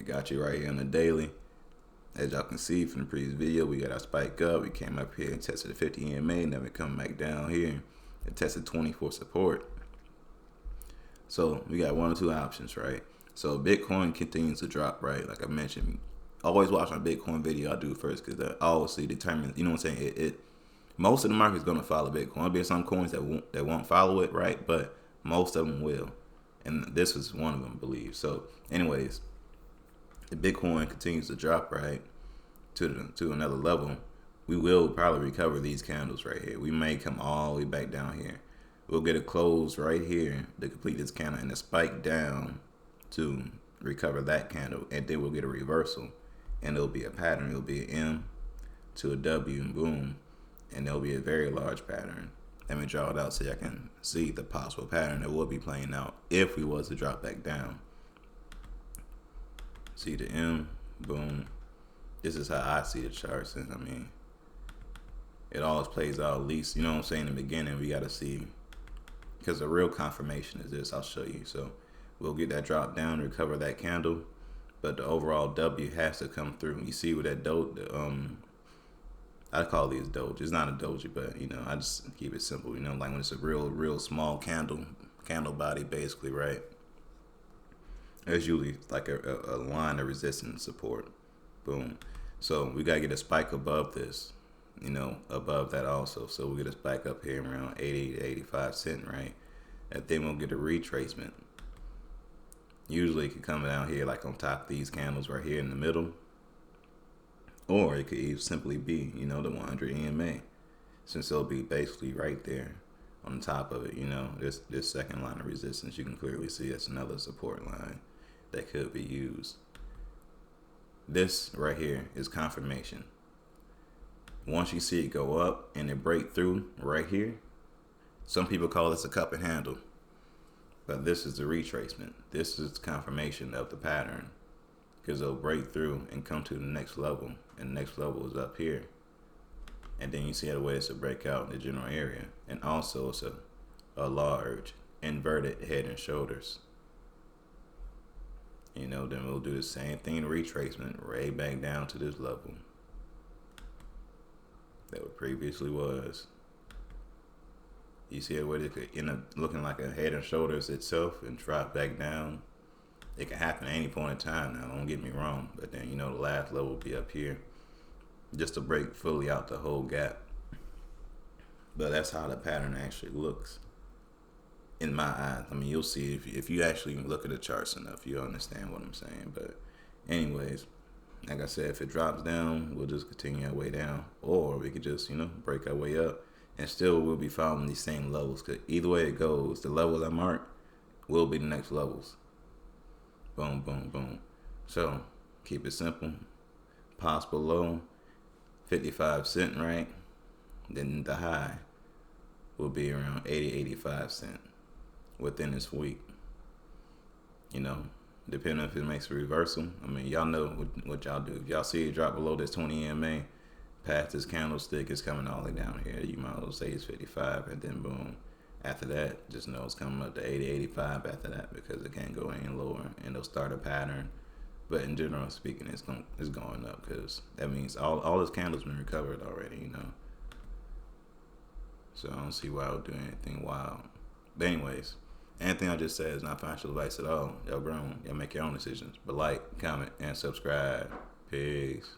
got you right here on the daily. As y'all can see from the previous video, we got our spike up. We came up here and tested the 50 EMA, and then we come back down here and tested 20 for support. So we got one or two options, right? So Bitcoin continues to drop, right? Like I mentioned, always watch my Bitcoin video I do first, because that obviously determines, you know what I'm saying? It most of the market is going to follow Bitcoin. There'll be some coins that won't follow it, right? But most of them will, and this is one of them, I believe. So, anyways, the Bitcoin continues to drop, right, to another level. We will probably recover these candles right here. We may come all the way back down here. We'll get a close right here to complete this candle, and a spike down to recover that candle, and then we'll get a reversal, and it'll be a pattern. It'll be an M to a W, and boom, and there'll be a very large pattern. Let me draw it out so y'all can see the possible pattern that will be playing out if we was to drop back down. See the M, boom. This is how I see the charts, and I mean, it always plays out, at least, you know what I'm saying, in the beginning. We got to see, because the real confirmation is this. I'll show you. So we'll get that drop down, recover that candle, but the overall W has to come through. You see with that I call these doji. It's not a doji, but, you know, I just keep it simple. You know, like when it's a real small candle body, basically, right? There's usually like a line of resistance support. Boom. So we got to get a spike above this, you know, above that also. So we get a spike up here around 80 to 85 cent, right? And then we'll get a retracement. Usually it could come down here like on top of these candles right here in the middle. Or it could even simply be, you know, the 100 EMA, since it'll be basically right there on the top of it. You know, this second line of resistance, you can clearly see that's another support line that could be used. This right here is confirmation. Once you see it go up and it break through right here, some people call this a cup and handle, but this is the retracement. This is confirmation of the pattern, because it'll break through and come to the next level, and the next level is up here. And then you see the way it's a breakout in the general area, and also it's a large inverted head and shoulders. You know, then we'll do the same thing, retracement, right back down to this level that it previously was. You see where it could end up looking like a head and shoulders itself and drop back down. It can happen at any point in time now, don't get me wrong. But then, you know, the last level will be up here just to break fully out the whole gap. But that's how the pattern actually looks in my eyes. I mean, you'll see if you actually look at the charts enough, you'll understand what I'm saying. But anyways, like I said, if it drops down, we'll just continue our way down. Or we could just, you know, break our way up. And still we'll be following these same levels. Because either way it goes, the levels I mark will be the next levels. Boom, boom, boom. So keep it simple. Possible low, 55 cent, right? Then the high will be around 80, 85 cent within this week. You know, depending if it makes a reversal. I mean, y'all know what y'all do. If y'all see it drop below this 20 EMA, past this candlestick, is coming all the way down here. You might as well say it's 55, and then boom. After that, just know it's coming up to 80, 85 after that, because it can't go any lower, and it'll start a pattern. But in general speaking, it's going up, because that means all this candles been recovered already, you know. So I don't see why I would do anything wild. But anyways, anything I just said is not financial advice at all. Y'all grown. Y'all make your own decisions. But like, comment, and subscribe. Peace.